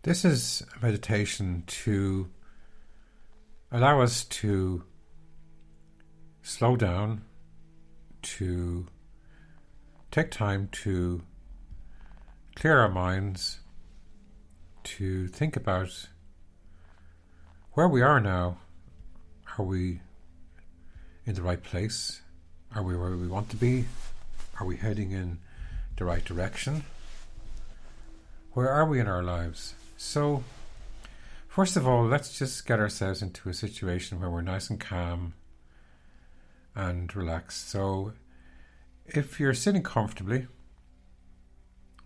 This is a meditation to allow us to slow down, to take time to clear our minds, to think about where we are now. Are we in the right place? Are we where we want to be? Are we heading in the right direction? Where are we in our lives? So, first of all, let's just get ourselves into a situation where we're nice and calm and relaxed. So, if you're sitting comfortably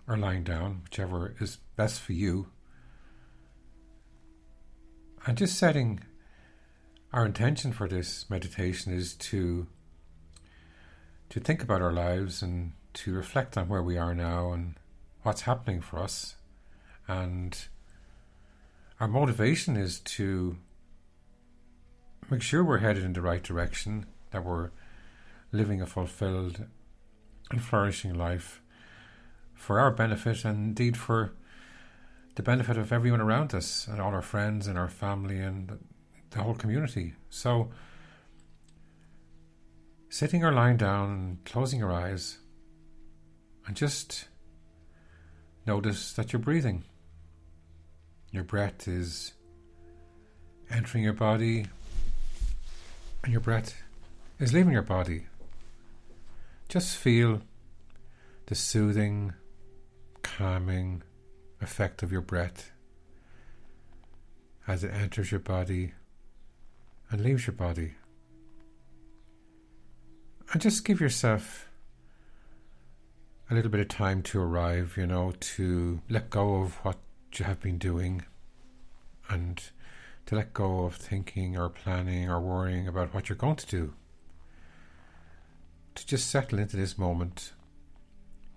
or lying down, whichever is best for you, and just setting our intention for this meditation is to think about our lives and to reflect on where we are now and what's happening for us. And our motivation is to make sure we're headed in the right direction, that we're living a fulfilled and flourishing life for our benefit and indeed for the benefit of everyone around us and all our friends and our family and the whole community. So, sitting or lying down and closing your eyes and just notice that you're breathing. Your breath is entering your body and your breath is leaving your body. Just feel the soothing, calming effect of your breath as it enters your body and leaves your body. And just give yourself a little bit of time to arrive, to let go of what you have been doing and to let go of thinking or planning or worrying about what you're going to do. To just settle into this moment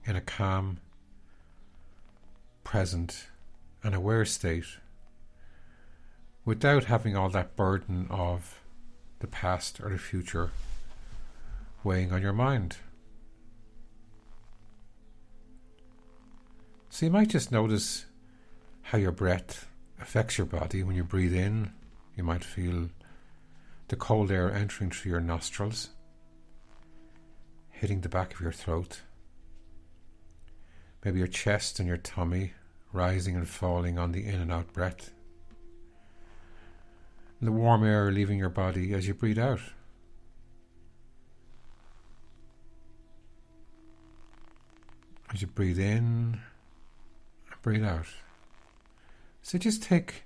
in a calm, present and aware state without having all that burden of the past or the future weighing on your mind. So you might just notice how your breath affects your body. When you breathe in, you might feel the cold air entering through your nostrils, hitting the back of your throat. Maybe your chest and your tummy rising and falling on the in and out breath. And the warm air leaving your body as you breathe out. As you breathe in and breathe out. So just take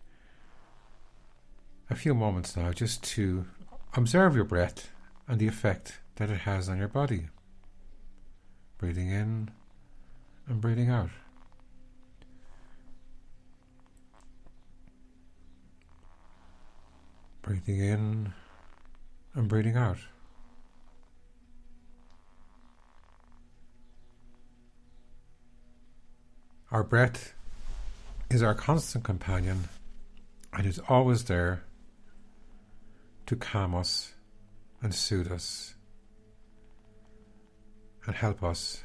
a few moments now just to observe your breath and the effect that it has on your body. Breathing in and breathing out. Breathing in and breathing out. Our breath is our constant companion and is always there to calm us and soothe us and help us.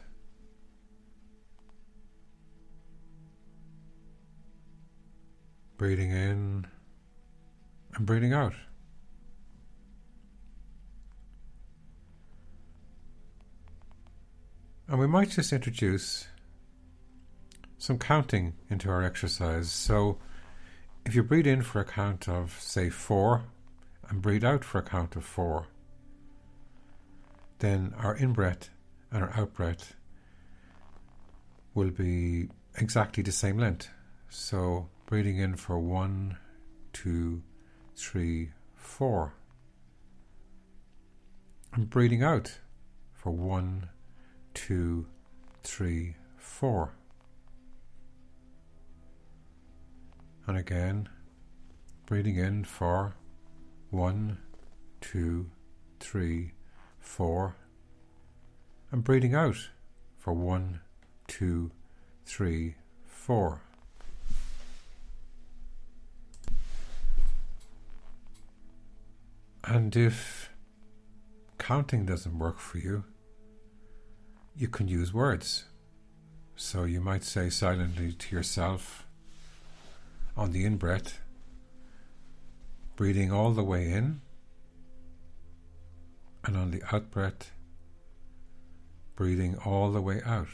Breathing in and breathing out. And we might just introduce some counting into our exercise. So if you breathe in for a count of, say, 4 and breathe out for a count of 4, then our in-breath and our out-breath will be exactly the same length. So breathing in for 1, 2, 3, 4. And breathing out for 1, 2, 3, 4. And again, breathing in for 1, 2, 3, 4. And breathing out for 1, 2, 3, 4. And if counting doesn't work for you, you can use words. So you might say silently to yourself, on the in-breath, breathing all the way in, and on the out-breath, breathing all the way out.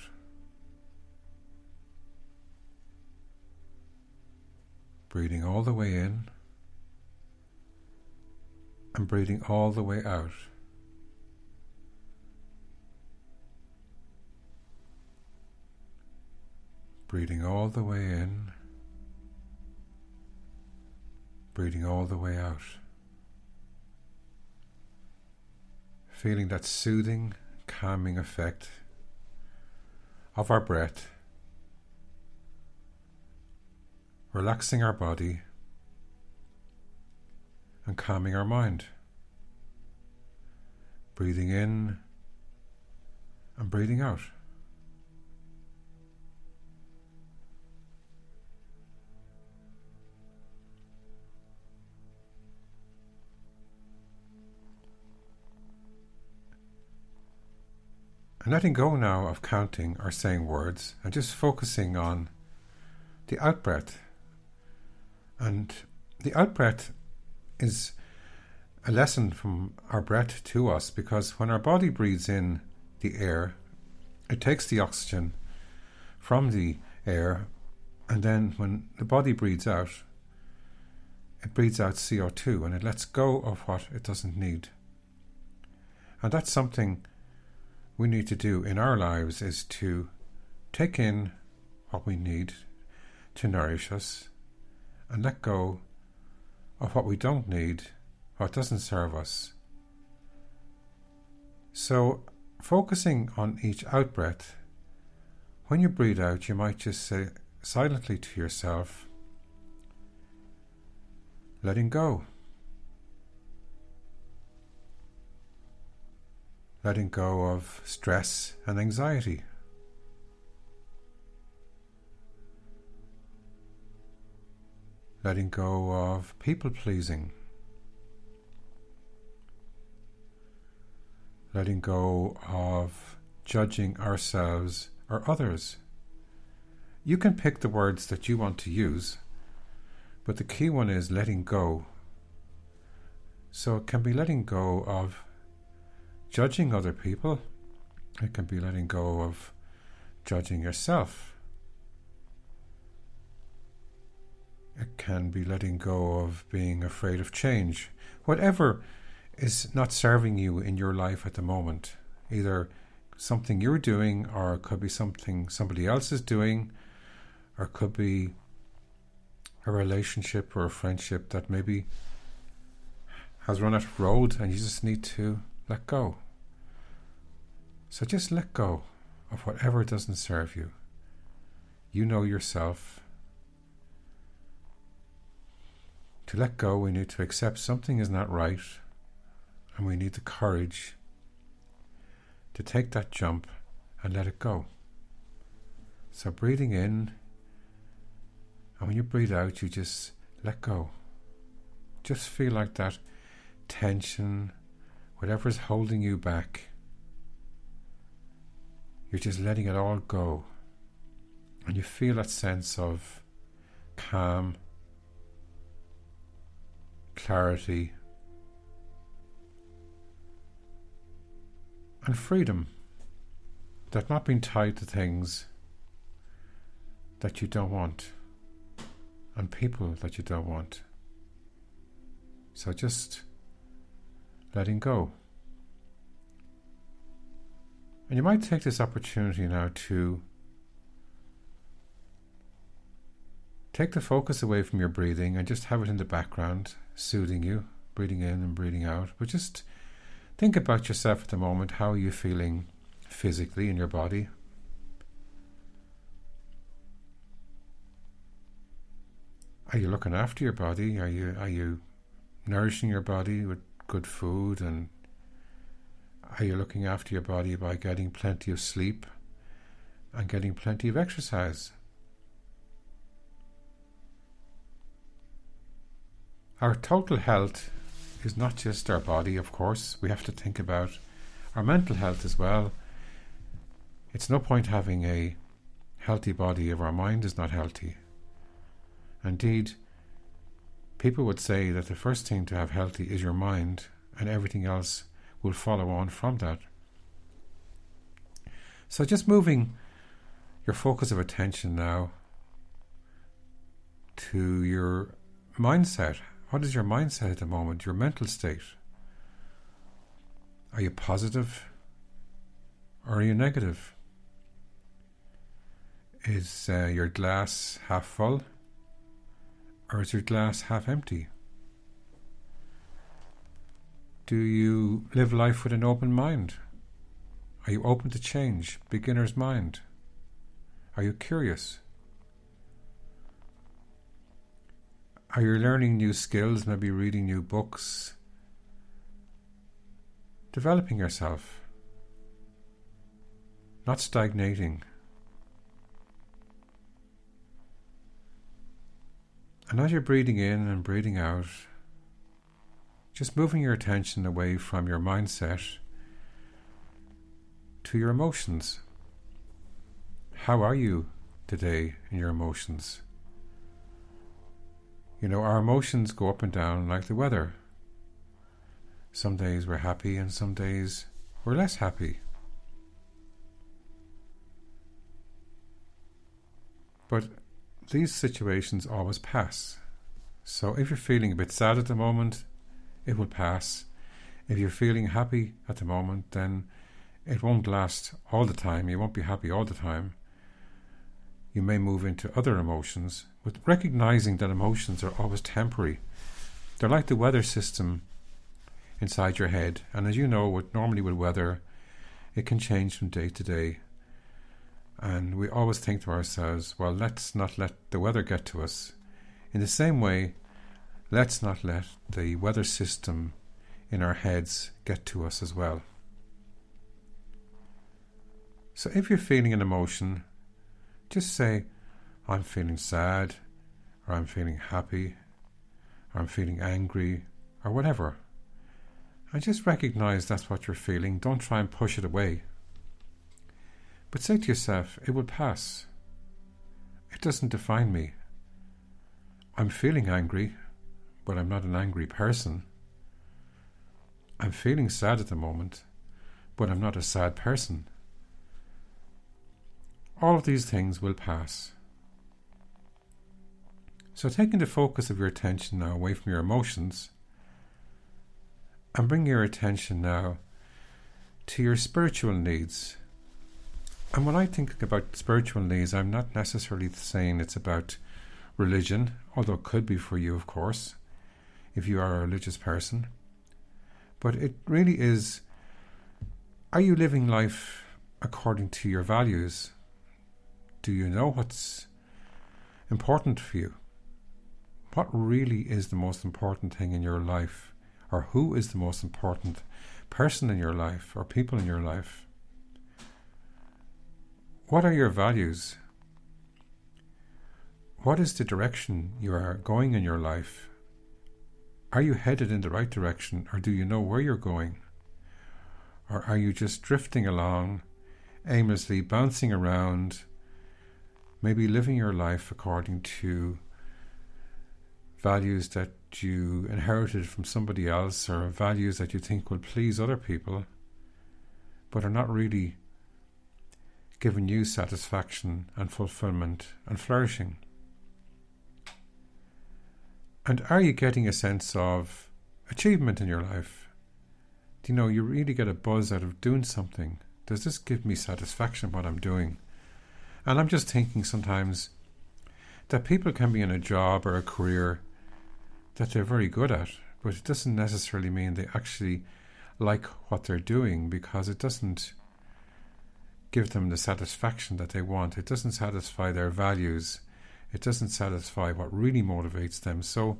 Breathing all the way in, and breathing all the way out. Breathing all the way in, breathing all the way out. Feeling that soothing, calming effect of our breath, relaxing our body and calming our mind. Breathing in and breathing out. And letting go now of counting or saying words and just focusing on the out-breath. And the out-breath is a lesson from our breath to us, because when our body breathes in the air, it takes the oxygen from the air, and then when the body breathes out, it breathes out CO2 and it lets go of what it doesn't need. And that's something we need to do in our lives, is to take in what we need to nourish us and let go of what we don't need, what doesn't serve us. So focusing on each out-breath, when you breathe out, you might just say silently to yourself, letting go. Letting go of stress and anxiety. Letting go of people-pleasing. Letting go of judging ourselves or others. You can pick the words that you want to use, but the key one is letting go. So it can be letting go of judging other people. It can be letting go of judging yourself. It can be letting go of being afraid of change. Whatever is not serving you in your life at the moment, either something you're doing, or it could be something somebody else is doing, or it could be a relationship or a friendship that maybe has run out of road and you just need to let go. So just let go of whatever doesn't serve you. You know yourself. To let go, we need to accept something is not right, and we need the courage to take that jump and let it go. So breathing in, and when you breathe out, you just let go. Just feel like that tension, whatever is holding you back, you're just letting it all go. And you feel that sense of calm, clarity, and freedom. That not being tied to things that you don't want and people that you don't want. So just letting go. And you might take this opportunity now to take the focus away from your breathing and just have it in the background, soothing you, breathing in and breathing out. But just think about yourself at the moment. How are you feeling physically in your body? Are you looking after your body? Are you nourishing your body with good food? And are you looking after your body by getting plenty of sleep and getting plenty of exercise? Our total health is not just our body, of course. We have to think about our mental health as well. It's no point having a healthy body if our mind is not healthy. Indeed, people would say that the first thing to have healthy is your mind, and everything else will follow on from that. So just moving your focus of attention now to your mindset. What is your mindset at the moment, your mental state? Are you positive or are you negative? Is your glass half full or is your glass half empty? Do you live life with an open mind? Are you open to change, beginner's mind? Are you curious? Are you learning new skills, maybe reading new books, developing yourself, not stagnating? And as you're breathing in and breathing out, just moving your attention away from your mindset to your emotions. How are you today in your emotions? You know, our emotions go up and down like the weather. Some days we're happy and some days we're less happy. But these situations always pass. So if you're feeling a bit sad at the moment, it will pass. If you're feeling happy at the moment, then it won't last all the time. You won't be happy all the time. You may move into other emotions, with recognizing that emotions are always temporary. They're like the weather system inside your head. And as you know, normally with weather, it can change from day to day. And we always think to ourselves, well, let's not let the weather get to us. In the same way, let's not let the weather system in our heads get to us as well. So if you're feeling an emotion, just say, I'm feeling sad, or I'm feeling happy, or I'm feeling angry, or whatever. And just recognize that's what you're feeling. Don't try and push it away. But say to yourself, it will pass. It doesn't define me. I'm feeling angry, but I'm not an angry person. I'm feeling sad at the moment, but I'm not a sad person. All of these things will pass. So taking the focus of your attention now away from your emotions and bring your attention now to your spiritual needs. And when I think about spiritual needs, I'm not necessarily saying it's about religion, although it could be for you, of course, if you are a religious person. But it really is, are you living life according to your values? Do you know what's important for you? What really is the most important thing in your life? Or who is the most important person in your life or people in your life? What are your values? What is the direction you are going in your life? Are you headed in the right direction, or do you know where you're going? Or are you just drifting along, aimlessly bouncing around, maybe living your life according to values that you inherited from somebody else, or values that you think will please other people, but are not really giving you satisfaction and fulfillment and flourishing? And are you getting a sense of achievement in your life? Do you know, you really get a buzz out of doing something? Does this give me satisfaction what I'm doing? And I'm just thinking sometimes that people can be in a job or a career that they're very good at, but it doesn't necessarily mean they actually like what they're doing, because it doesn't give them the satisfaction that they want. It doesn't satisfy their values. It doesn't satisfy what really motivates them. So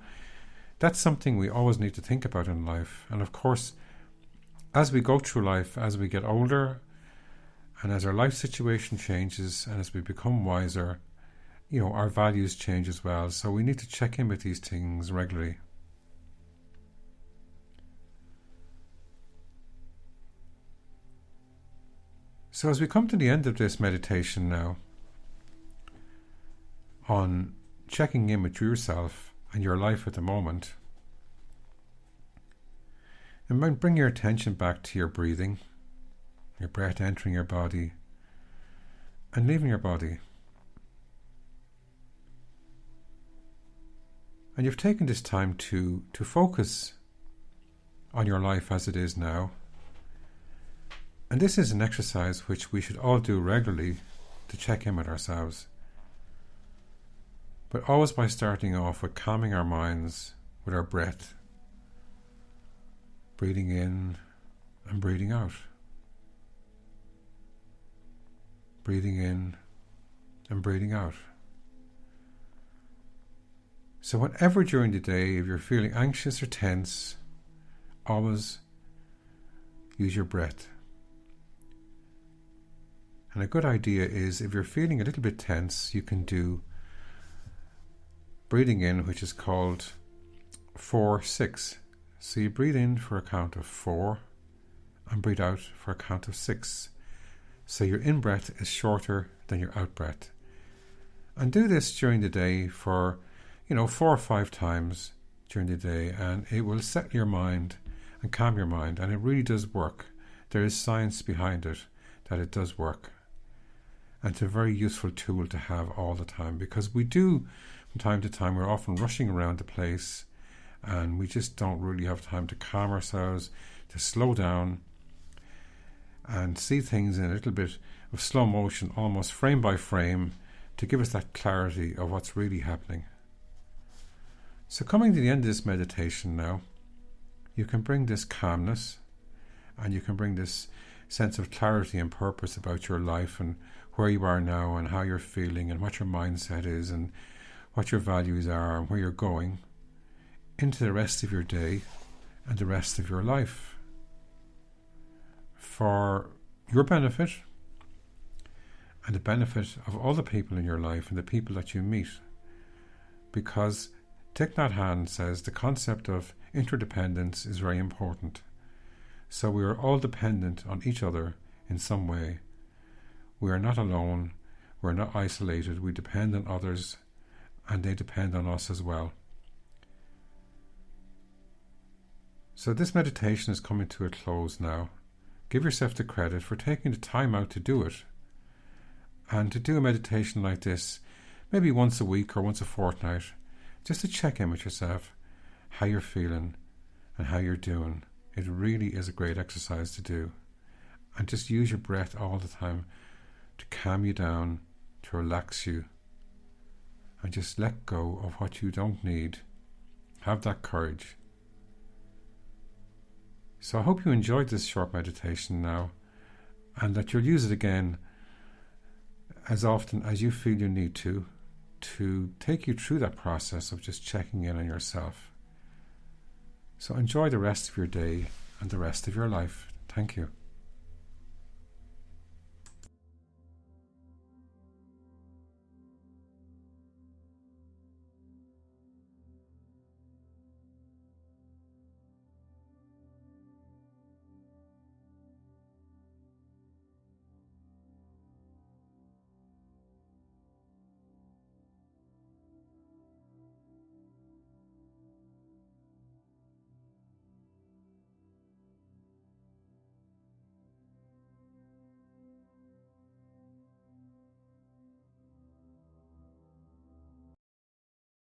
that's something we always need to think about in life. And of course, as we go through life, as we get older, and as our life situation changes, and as we become wiser, you know, our values change as well. So we need to check in with these things regularly. So as we come to the end of this meditation now, on checking in with yourself and your life at the moment. And bring your attention back to your breathing, your breath entering your body and leaving your body. And you've taken this time to focus on your life as it is now. And this is an exercise which we should all do regularly to check in with ourselves. But always by starting off with calming our minds with our breath. Breathing in and breathing out. Breathing in and breathing out. So whenever during the day, if you're feeling anxious or tense, always use your breath. And a good idea is, if you're feeling a little bit tense, you can do breathing in, which is called 4-6. So you breathe in for a count of 4 and breathe out for a count of 6. So your in-breath is shorter than your out-breath. And do this during the day for 4 or 5 times during the day, and it will settle your mind and calm your mind, and it really does work. There is science behind it that it does work. And it's a very useful tool to have all the time, because we do, from time to time, we're often rushing around the place and we just don't really have time to calm ourselves, to slow down and see things in a little bit of slow motion, almost frame by frame, to give us that clarity of what's really happening. So coming to the end of this meditation now, you can bring this calmness and you can bring this sense of clarity and purpose about your life and where you are now and how you're feeling and what your mindset is and what your values are and where you're going into the rest of your day and the rest of your life for your benefit and the benefit of all the people in your life and the people that you meet. Because Thich Nhat Hanh says the concept of interdependence is very important. So we are all dependent on each other in some way. We are not alone, we're not isolated, we depend on others and they depend on us as well. So this meditation is coming to a close now. Give yourself the credit for taking the time out to do it. And to do a meditation like this, maybe once a week or once a fortnight, just to check in with yourself, how you're feeling and how you're doing. It really is a great exercise to do. And just use your breath all the time to calm you down, to relax you, and just let go of what you don't need. Have that courage. So I hope you enjoyed this short meditation now, and that you'll use it again as often as you feel you need to take you through that process of just checking in on yourself. So enjoy the rest of your day and the rest of your life. Thank you.